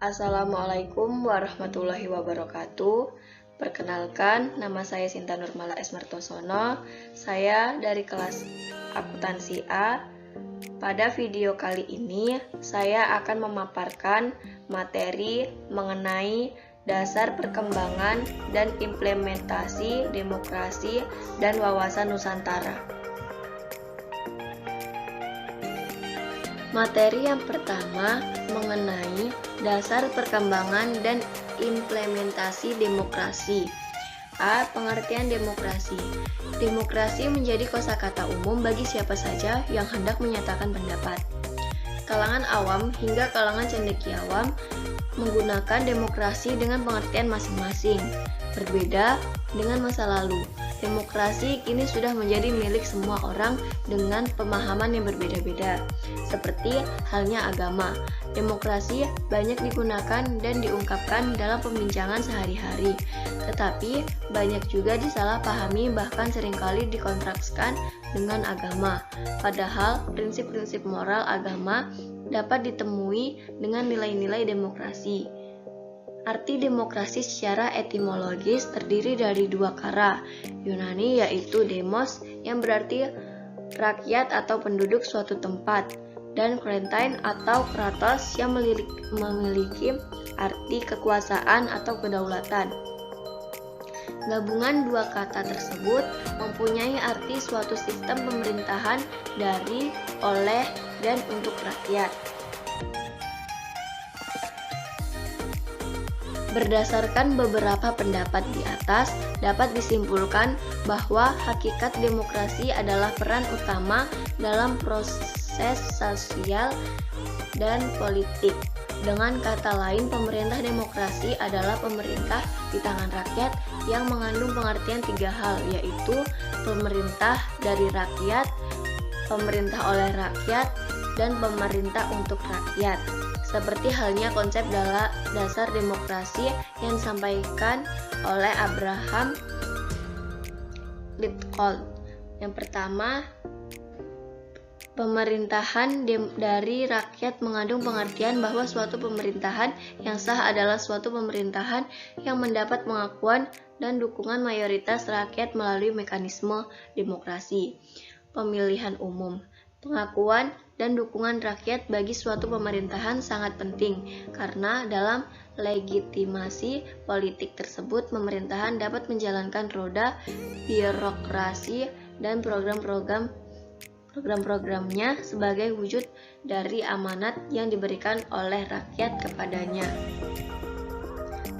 Assalamualaikum warahmatullahi wabarakatuh. Perkenalkan, nama saya Sinta Nurmala S. Martosono. Saya dari kelas akuntansi A. Pada video kali ini, saya akan memaparkan materi mengenai dasar perkembangan dan implementasi demokrasi dan wawasan Nusantara. Materi yang pertama mengenai dasar perkembangan dan implementasi demokrasi. A. Pengertian demokrasi. Demokrasi menjadi kosakata umum bagi siapa saja yang hendak menyatakan pendapat. Kalangan awam hingga kalangan cendekiawan menggunakan demokrasi dengan pengertian masing-masing. Berbeda dengan masa lalu, demokrasi kini sudah menjadi milik semua orang dengan pemahaman yang berbeda-beda. Seperti halnya agama, demokrasi banyak digunakan dan diungkapkan dalam pembincangan sehari-hari, tetapi banyak juga disalahpahami bahkan seringkali dikontrakskan dengan agama. Padahal prinsip-prinsip moral agama dapat ditemui dengan nilai-nilai demokrasi. Arti demokrasi secara etimologis terdiri dari dua kata Yunani, yaitu demos yang berarti rakyat atau penduduk suatu tempat, dan klein atau kratos yang memiliki arti kekuasaan atau kedaulatan. Gabungan dua kata tersebut mempunyai arti suatu sistem pemerintahan dari, oleh, dan untuk rakyat. Berdasarkan beberapa pendapat di atas, dapat disimpulkan bahwa hakikat demokrasi adalah peran utama dalam proses sosial dan politik. Dengan kata lain, pemerintah demokrasi adalah pemerintah di tangan rakyat yang mengandung pengertian tiga hal, yaitu pemerintah dari rakyat, pemerintah oleh rakyat, dan pemerintah untuk rakyat. Seperti halnya konsep dasar demokrasi yang disampaikan oleh Abraham Lincoln. Yang pertama, pemerintahan dari rakyat mengandung pengertian bahwa suatu pemerintahan yang sah adalah suatu pemerintahan yang mendapat pengakuan dan dukungan mayoritas rakyat melalui mekanisme demokrasi. Pemilihan umum, pengakuan dan dukungan rakyat bagi suatu pemerintahan sangat penting karena dalam legitimasi politik tersebut pemerintahan dapat menjalankan roda birokrasi dan program-programnya sebagai wujud dari amanat yang diberikan oleh rakyat kepadanya.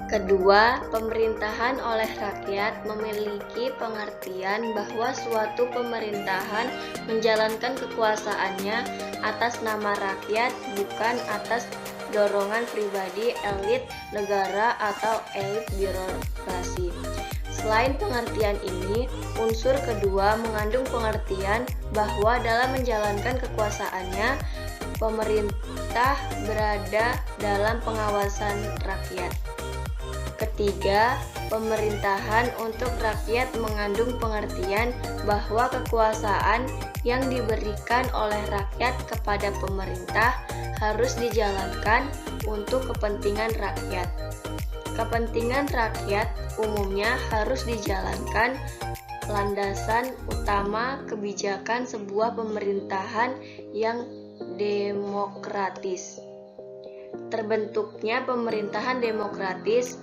Kedua, pemerintahan oleh rakyat memiliki pengertian bahwa suatu pemerintahan menjalankan kekuasaannya atas nama rakyat, bukan atas dorongan pribadi, elit negara, atau elit birokrasi. Selain pengertian ini, unsur kedua mengandung pengertian bahwa dalam menjalankan kekuasaannya, pemerintah berada dalam pengawasan rakyat. Ketiga, pemerintahan untuk rakyat mengandung pengertian bahwa kekuasaan yang diberikan oleh rakyat kepada pemerintah harus dijalankan untuk kepentingan rakyat. Kepentingan rakyat umumnya harus dijalankan landasan utama kebijakan sebuah pemerintahan yang demokratis. Terbentuknya pemerintahan demokratis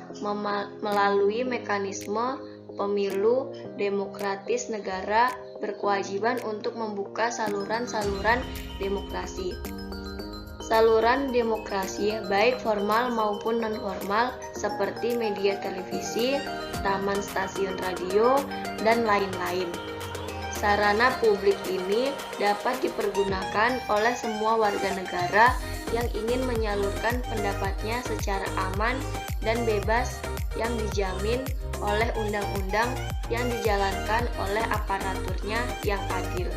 melalui mekanisme pemilu demokratis. Negara berkewajiban untuk membuka saluran-saluran demokrasi. Saluran demokrasi baik formal maupun non-formal seperti media televisi, taman stasiun radio, dan lain-lain. Sarana publik ini dapat dipergunakan oleh semua warga negara yang ingin menyalurkan pendapatnya secara aman dan bebas yang dijamin oleh undang-undang yang dijalankan oleh aparaturnya yang adil.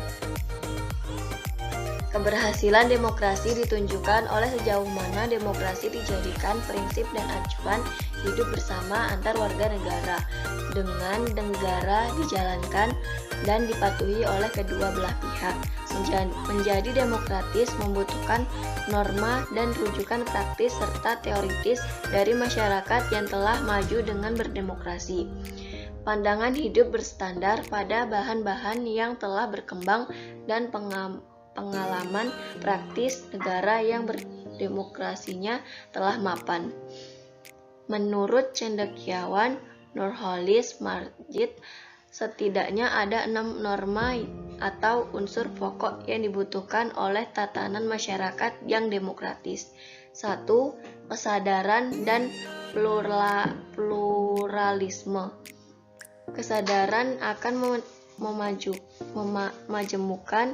Keberhasilan demokrasi ditunjukkan oleh sejauh mana demokrasi dijadikan prinsip dan acuan hidup bersama antar warga negara, dengan negara dijalankan dan dipatuhi oleh kedua belah pihak. Menjadi demokratis membutuhkan norma dan rujukan praktis serta teoritis dari masyarakat yang telah maju dengan berdemokrasi. Pandangan hidup berstandar pada bahan-bahan yang telah berkembang dan pengalaman praktis negara yang berdemokrasinya telah mapan. Menurut cendekiawan Nurholis Marjid, setidaknya ada 6 norma atau unsur pokok yang dibutuhkan oleh tatanan masyarakat yang demokratis. 1. Kesadaran dan pluralisme. Kesadaran akan memajemukkan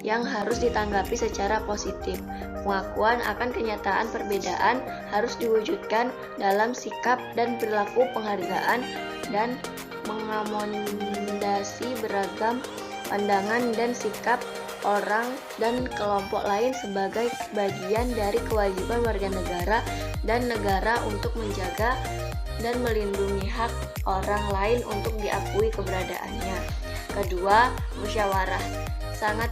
yang harus ditanggapi secara positif. Pengakuan akan kenyataan perbedaan harus diwujudkan dalam sikap dan perilaku penghargaan dan mengakomodasi beragam pandangan dan sikap orang dan kelompok lain sebagai bagian dari kewajiban warga negara dan negara untuk menjaga dan melindungi hak orang lain untuk diakui keberadaannya. Kedua, musyawarah. Sangat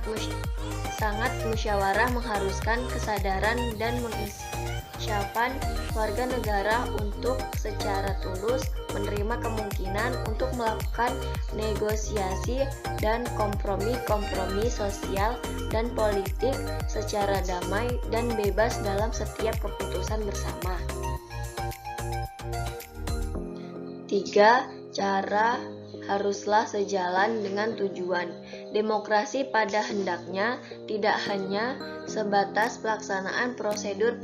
musyawarah mengharuskan kesadaran dan mengisyafkan warga negara untuk secara tulus menerima kemungkinan untuk melakukan negosiasi dan kompromi sosial dan politik secara damai dan bebas dalam setiap keputusan bersama. 3. Cara haruslah sejalan dengan tujuan. Demokrasi pada hendaknya tidak hanya sebatas pelaksanaan prosedur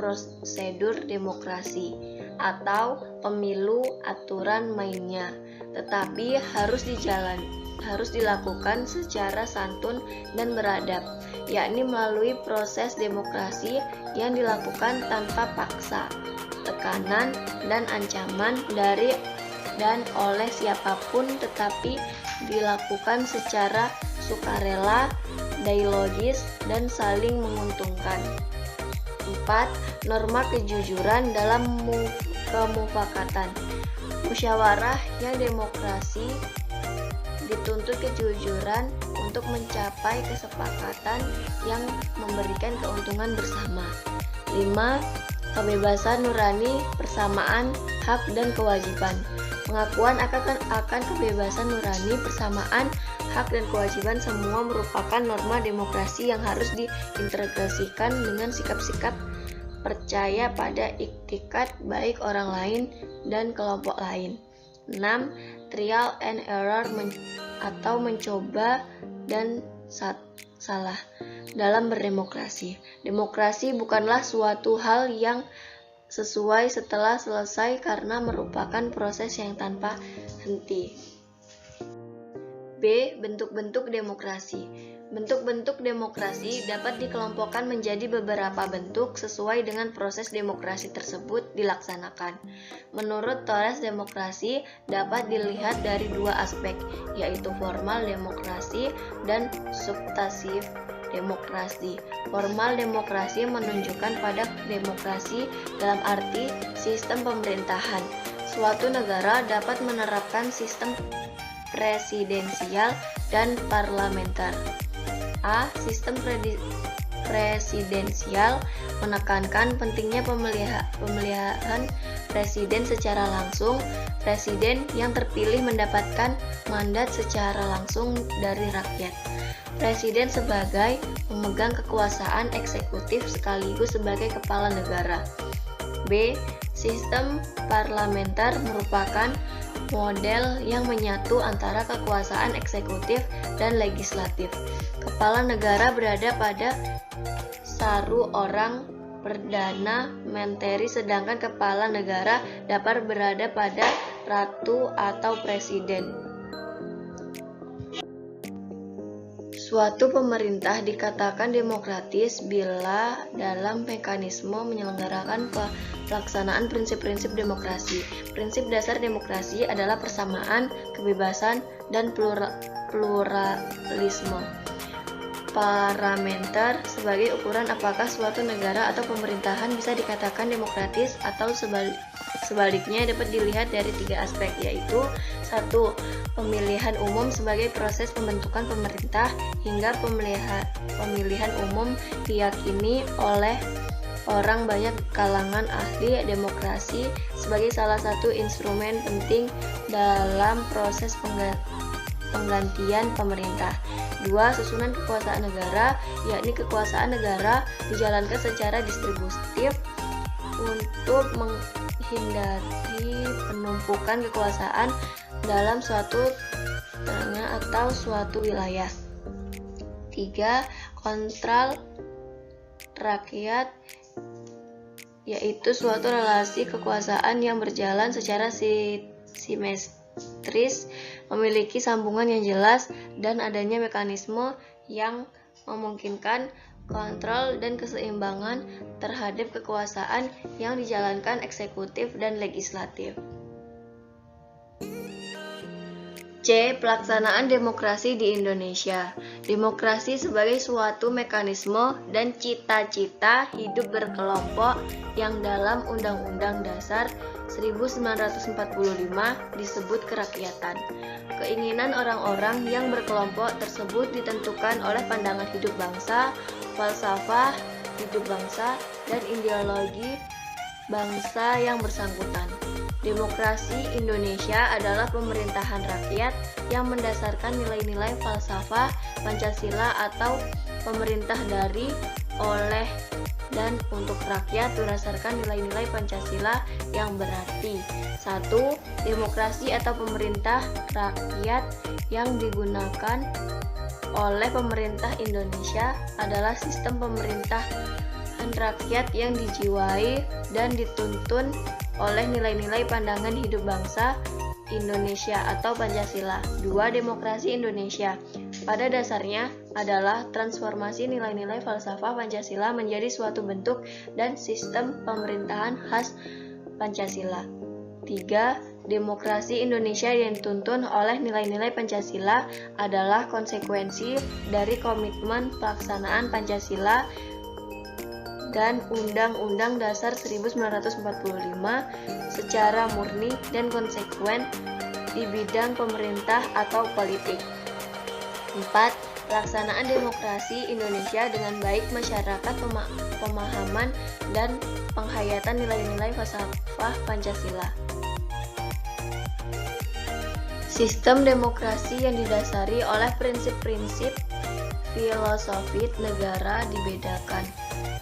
demokrasi atau pemilu aturan mainnya, tetapi harus dilakukan secara santun dan beradab, yakni melalui proses demokrasi yang dilakukan tanpa paksa, tekanan, dan ancaman dari dan oleh siapapun, tetapi dilakukan secara sukarela, dialogis, dan saling menguntungkan. 4. Norma kejujuran dalam kemufakatan. Musyawarah yang demokrasi dituntut kejujuran untuk mencapai kesepakatan yang memberikan keuntungan bersama. 5. Kebebasan nurani, persamaan, hak dan kewajiban. Pengakuan akan kebebasan nurani, persamaan, hak dan kewajiban semua merupakan norma demokrasi yang harus diintegrasikan dengan sikap-sikap percaya pada iktikat baik orang lain dan kelompok lain. 6. Trial and error atau mencoba dan salah dalam berdemokrasi. Demokrasi bukanlah suatu hal yang sesuai setelah selesai karena merupakan proses yang tanpa henti. B. Bentuk-bentuk demokrasi. Bentuk-bentuk demokrasi dapat dikelompokkan menjadi beberapa bentuk sesuai dengan proses demokrasi tersebut dilaksanakan. Menurut Torres, demokrasi dapat dilihat dari 2 aspek, yaitu formal demokrasi dan substansif demokrasi. Formal demokrasi menunjukkan pada demokrasi dalam arti sistem pemerintahan. Suatu negara dapat menerapkan sistem presidensial dan parlementer. A. Sistem presidensial menekankan pentingnya pemilihan presiden secara langsung. Presiden yang terpilih mendapatkan mandat secara langsung dari rakyat. Presiden sebagai pemegang kekuasaan eksekutif sekaligus sebagai kepala negara. B. Sistem parlementer merupakan model yang menyatu antara kekuasaan eksekutif dan legislatif. Kepala negara berada pada saru orang perdana menteri, sedangkan kepala negara dapat berada pada ratu atau presiden. Suatu pemerintah dikatakan demokratis bila dalam mekanisme menyelenggarakan pelaksanaan prinsip-prinsip demokrasi. Prinsip dasar demokrasi adalah persamaan, kebebasan, dan pluralisme. Parameter sebagai ukuran apakah suatu negara atau pemerintahan bisa dikatakan demokratis atau sebaliknya dapat dilihat dari 3 aspek, yaitu 1. Pemilihan umum sebagai proses pembentukan pemerintah hingga pemilihan umum diyakini oleh orang banyak kalangan ahli demokrasi sebagai salah satu instrumen penting dalam proses penggantian pemerintah. 2. Susunan kekuasaan negara, yakni kekuasaan negara dijalankan secara distributif untuk menghindari penumpukan kekuasaan dalam suatu tanah atau suatu wilayah. 3. Kontrol rakyat, yaitu suatu relasi kekuasaan yang berjalan secara simetris, memiliki sambungan yang jelas, dan adanya mekanisme yang memungkinkan kontrol dan keseimbangan terhadap kekuasaan yang dijalankan eksekutif dan legislatif. C. Pelaksanaan demokrasi di Indonesia. Demokrasi sebagai suatu mekanisme dan cita-cita hidup berkelompok yang dalam Undang-Undang Dasar 1945 disebut kerakyatan. Keinginan orang-orang yang berkelompok tersebut ditentukan oleh pandangan hidup bangsa, falsafah hidup bangsa, dan ideologi bangsa yang bersangkutan. Demokrasi Indonesia adalah pemerintahan rakyat yang mendasarkan nilai-nilai falsafah Pancasila atau pemerintah dari, oleh, dan untuk rakyat berdasarkan nilai-nilai Pancasila yang berarti 1. Demokrasi atau pemerintah rakyat yang digunakan oleh pemerintah Indonesia adalah sistem pemerintahan rakyat yang dijiwai dan dituntun oleh nilai-nilai pandangan hidup bangsa Indonesia atau Pancasila. 2. Demokrasi Indonesia pada dasarnya adalah transformasi nilai-nilai falsafah Pancasila menjadi suatu bentuk dan sistem pemerintahan khas Pancasila. 3. Demokrasi Indonesia yang dituntun oleh nilai-nilai Pancasila adalah konsekuensi dari komitmen pelaksanaan Pancasila dan Undang-Undang Dasar 1945 secara murni dan konsekuen di bidang pemerintah atau politik. 4. Pelaksanaan demokrasi Indonesia dengan baik masyarakat pemahaman dan penghayatan nilai-nilai falsafah Pancasila. Sistem demokrasi yang didasari oleh prinsip-prinsip filosofis negara dibedakan.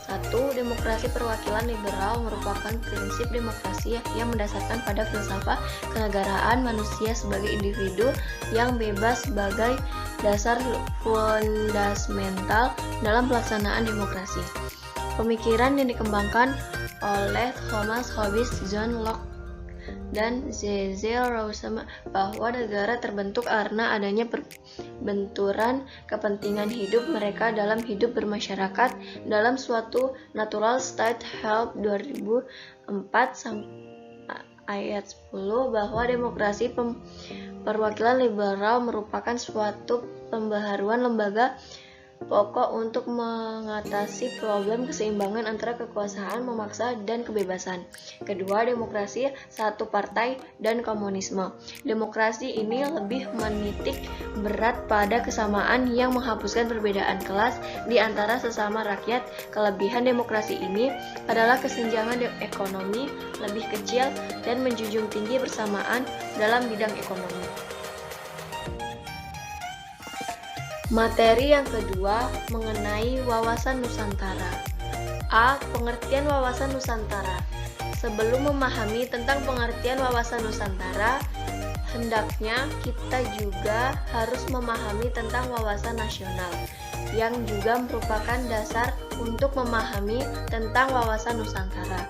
1. Demokrasi perwakilan liberal merupakan prinsip demokrasi yang mendasarkan pada filsafat kenegaraan manusia sebagai individu yang bebas sebagai dasar fundamental dalam pelaksanaan demokrasi. Pemikiran yang dikembangkan oleh Thomas Hobbes, John Locke, dan Z.Z. Rousseau bahwa negara terbentuk karena adanya benturan kepentingan hidup mereka dalam hidup bermasyarakat dalam suatu natural state Help 2004 ayat 10 bahwa demokrasi perwakilan liberal merupakan suatu pembaharuan lembaga pokok untuk mengatasi problem keseimbangan antara kekuasaan memaksa dan kebebasan. Kedua, demokrasi satu partai dan komunisme. Demokrasi ini lebih menitik berat pada kesamaan yang menghapuskan perbedaan kelas di antara sesama rakyat. Kelebihan demokrasi ini adalah kesenjangan ekonomi lebih kecil dan menjunjung tinggi persamaan dalam bidang ekonomi. Materi yang kedua mengenai wawasan Nusantara. A. Pengertian wawasan Nusantara. Sebelum memahami tentang pengertian wawasan Nusantara, hendaknya kita juga harus memahami tentang wawasan nasional, yang juga merupakan dasar untuk memahami tentang wawasan Nusantara.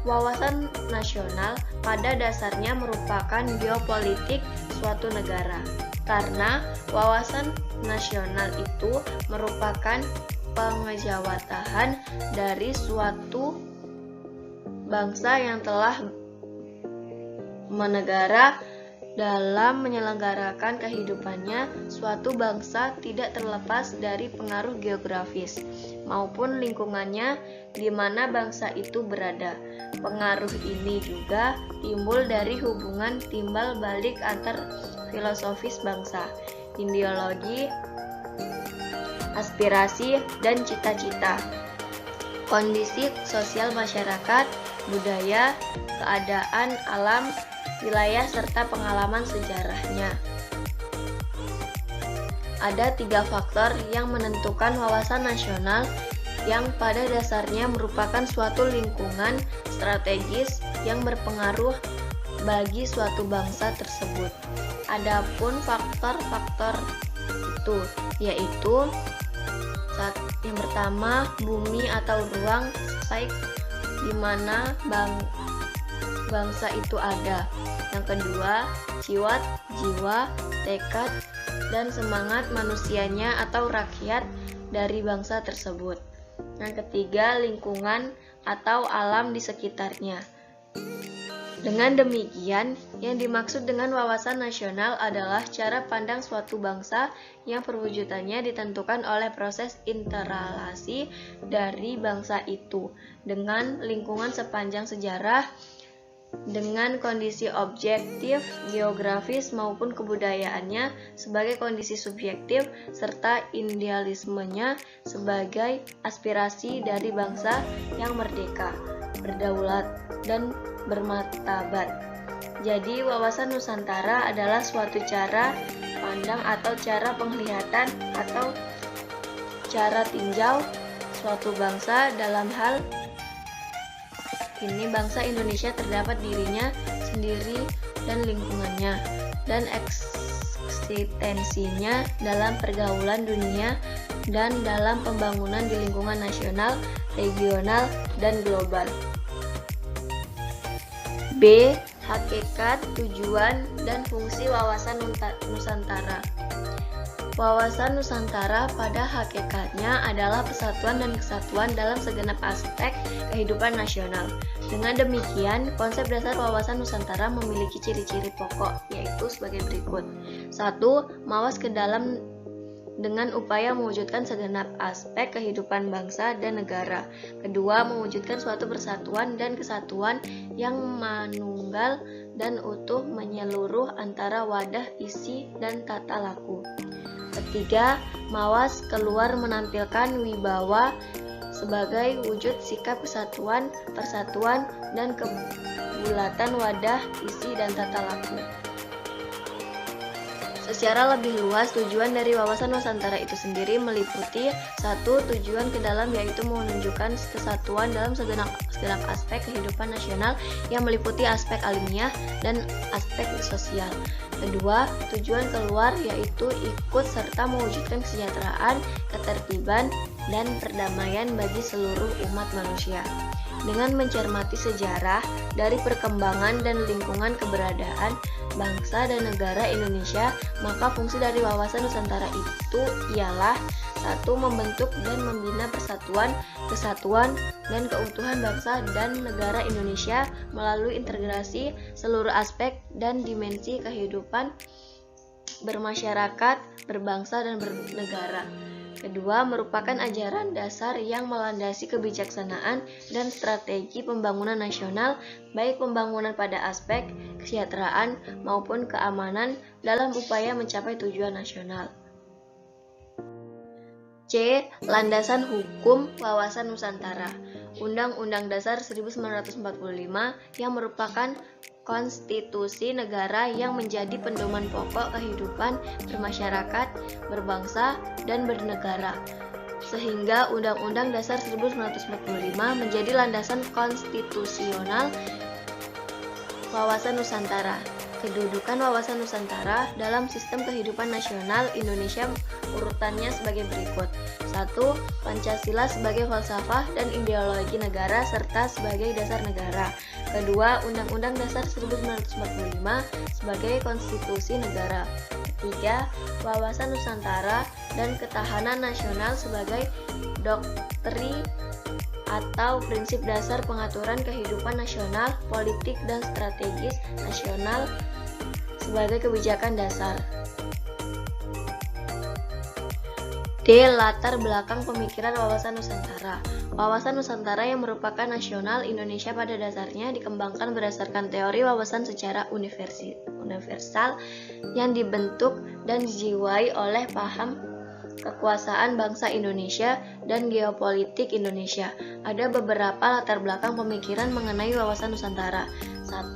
Wawasan nasional pada dasarnya merupakan geopolitik suatu negara, karena wawasan nasional itu merupakan pengejawatahan dari suatu bangsa yang telah menegara Dalam menyelenggarakan kehidupannya, suatu bangsa tidak terlepas dari pengaruh geografis maupun lingkungannya di mana bangsa itu berada. Pengaruh ini juga timbul dari hubungan timbal balik antar filosofis bangsa, ideologi, aspirasi, dan cita-cita, kondisi sosial masyarakat, budaya, keadaan alam, wilayah, serta pengalaman sejarahnya. Ada 3 faktor yang menentukan wawasan nasional yang pada dasarnya merupakan suatu lingkungan strategis yang berpengaruh bagi suatu bangsa tersebut. Adapun faktor-faktor itu yaitu yang pertama, bumi atau ruang space di mana bangsa itu ada. Yang kedua, jiwa, tekad, dan semangat manusianya atau rakyat dari bangsa tersebut. Yang ketiga, lingkungan atau alam di sekitarnya. Dengan demikian, yang dimaksud dengan wawasan nasional adalah cara pandang suatu bangsa yang perwujudannya ditentukan oleh proses interrelasi dari bangsa itu dengan lingkungan sepanjang sejarah, dengan kondisi objektif, geografis maupun kebudayaannya sebagai kondisi subjektif, serta idealismenya sebagai aspirasi dari bangsa yang merdeka, berdaulat, dan bermartabat. Jadi, wawasan Nusantara adalah suatu cara pandang atau cara penglihatan atau cara tinjau suatu bangsa. Dalam hal ini bangsa Indonesia terdapat dirinya sendiri dan lingkungannya, dan eksistensinya dalam pergaulan dunia dan dalam pembangunan di lingkungan nasional, regional, dan global. B. Hakikat, tujuan, dan fungsi wawasan Nusantara. Wawasan Nusantara pada hakikatnya adalah persatuan dan kesatuan dalam segenap aspek kehidupan nasional. Dengan demikian, konsep dasar wawasan Nusantara memiliki ciri-ciri pokok, yaitu sebagai berikut. 1. Mawas ke dalam dengan upaya mewujudkan segenap aspek kehidupan bangsa dan negara. Kedua, mewujudkan suatu persatuan dan kesatuan yang manunggal dan utuh menyeluruh antara wadah, isi, dan tata laku. Ketiga, mawas keluar menampilkan wibawa sebagai wujud sikap kesatuan, persatuan, dan kebulatan wadah, isi, dan tata laku. Secara lebih luas, tujuan dari wawasan Nusantara itu sendiri meliputi 1. Tujuan ke dalam, yaitu menunjukkan kesatuan dalam segenap aspek kehidupan nasional yang meliputi aspek alamiah dan aspek sosial. Kedua, tujuan keluar, yaitu ikut serta mewujudkan kesejahteraan, ketertiban, dan perdamaian bagi seluruh umat manusia. Dengan mencermati sejarah dari perkembangan dan lingkungan keberadaan bangsa dan negara Indonesia, maka fungsi dari wawasan Nusantara itu ialah 1. Membentuk dan membina persatuan, kesatuan, dan keutuhan bangsa dan negara Indonesia melalui integrasi seluruh aspek dan dimensi kehidupan bermasyarakat, berbangsa, dan bernegara. Kedua, merupakan ajaran dasar yang melandasi kebijaksanaan dan strategi pembangunan nasional, baik pembangunan pada aspek kesejahteraan maupun keamanan dalam upaya mencapai tujuan nasional. C. Landasan hukum wawasan Nusantara. Undang-Undang Dasar 1945 yang merupakan konstitusi negara yang menjadi pedoman pokok kehidupan bermasyarakat, berbangsa, dan bernegara. Sehingga Undang-Undang Dasar 1945 menjadi landasan konstitusional wawasan Nusantara. Kedudukan wawasan Nusantara dalam sistem kehidupan nasional Indonesia urutannya sebagai berikut. 1. Pancasila sebagai falsafah dan ideologi negara serta sebagai dasar negara. Kedua, Undang-Undang Dasar 1945 sebagai konstitusi negara. Ketiga, wawasan Nusantara dan ketahanan nasional sebagai doktrin atau prinsip dasar pengaturan kehidupan nasional, politik, dan strategis nasional sebagai kebijakan dasar. D. Latar belakang pemikiran wawasan Nusantara. Wawasan Nusantara yang merupakan nasional Indonesia pada dasarnya dikembangkan berdasarkan teori wawasan secara universal yang dibentuk dan dijiwai oleh paham kekuasaan bangsa Indonesia dan geopolitik Indonesia. Ada beberapa latar belakang pemikiran mengenai wawasan Nusantara. 1.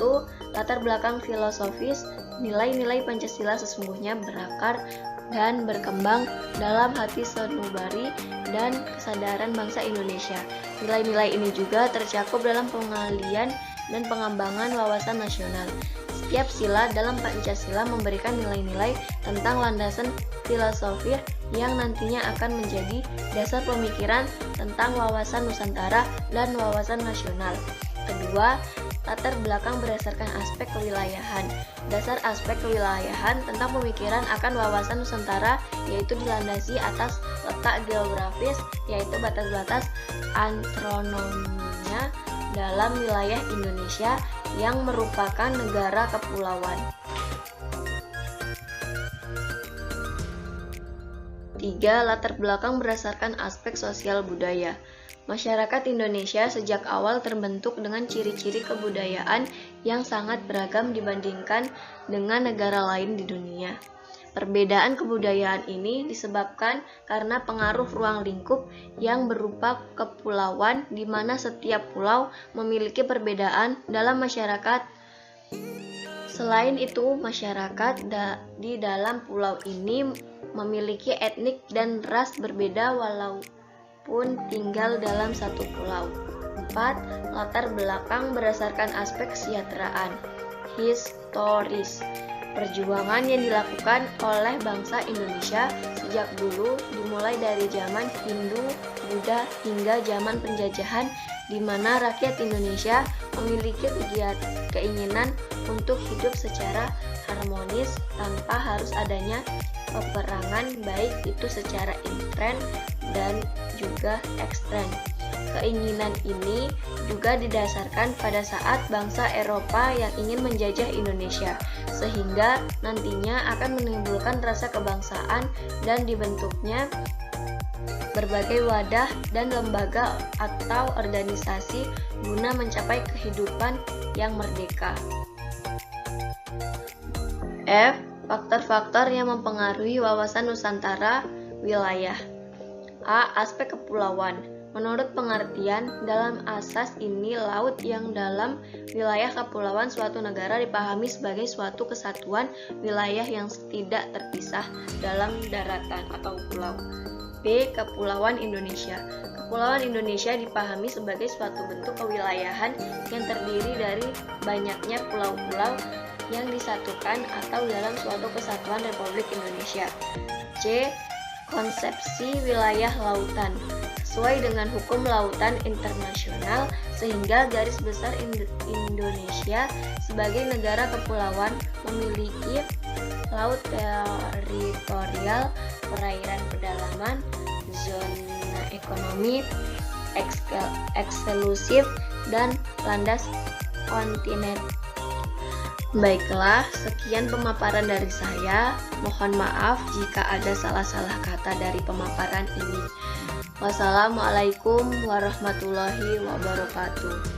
Latar belakang filosofis. Nilai-nilai Pancasila sesungguhnya berakar dan berkembang dalam hati sanubari dan kesadaran bangsa Indonesia. Nilai-nilai ini juga tercakup dalam pengalian dan pengembangan wawasan nasional. Setiap sila dalam Pancasila memberikan nilai-nilai tentang landasan filosofis yang nantinya akan menjadi dasar pemikiran tentang wawasan Nusantara dan wawasan nasional. Kedua, latar belakang berdasarkan aspek kewilayahan. Dasar aspek kewilayahan tentang pemikiran akan wawasan Nusantara yaitu dilandasi atas letak geografis, yaitu batas-batas antronominya dalam wilayah Indonesia yang merupakan negara kepulauan. 3. Latar belakang berdasarkan aspek sosial budaya. Masyarakat Indonesia sejak awal terbentuk dengan ciri-ciri kebudayaan yang sangat beragam dibandingkan dengan negara lain di dunia. Perbedaan kebudayaan ini disebabkan karena pengaruh ruang lingkup yang berupa kepulauan di mana setiap pulau memiliki perbedaan dalam masyarakat. Selain itu, masyarakat di dalam pulau ini memiliki etnik dan ras berbeda walaupun tinggal dalam satu pulau. 4. Latar belakang berdasarkan aspek kesejahteraan historis. Perjuangan yang dilakukan oleh bangsa Indonesia sejak dulu dimulai dari zaman Hindu, Buddha hingga zaman penjajahan di mana rakyat Indonesia memiliki keinginan untuk hidup secara harmonis tanpa harus adanya peperangan baik itu secara intern dan juga ekstern. Keinginan ini juga didasarkan pada saat bangsa Eropa yang ingin menjajah Indonesia, sehingga nantinya akan menimbulkan rasa kebangsaan dan dibentuknya berbagai wadah dan lembaga atau organisasi guna mencapai kehidupan yang merdeka. F. Faktor-faktor yang mempengaruhi wawasan Nusantara wilayah. A. Aspek kepulauan. Menurut pengertian, dalam asas ini laut yang dalam wilayah kepulauan suatu negara dipahami sebagai suatu kesatuan wilayah yang tidak terpisah dalam daratan atau pulau. B. Kepulauan Indonesia. Kepulauan Indonesia dipahami sebagai suatu bentuk kewilayahan yang terdiri dari banyaknya pulau-pulau yang disatukan atau dalam suatu kesatuan Republik Indonesia. C. Konsepsi wilayah lautan. Sesuai dengan hukum lautan internasional, sehingga garis besar Indonesia sebagai negara kepulauan memiliki laut teritorial, perairan pedalaman, zona ekonomi eksklusif, dan landas kontinen. Baiklah, sekian pemaparan dari saya. Mohon maaf jika ada salah-salah kata dari pemaparan ini. Wassalamualaikum warahmatullahi wabarakatuh.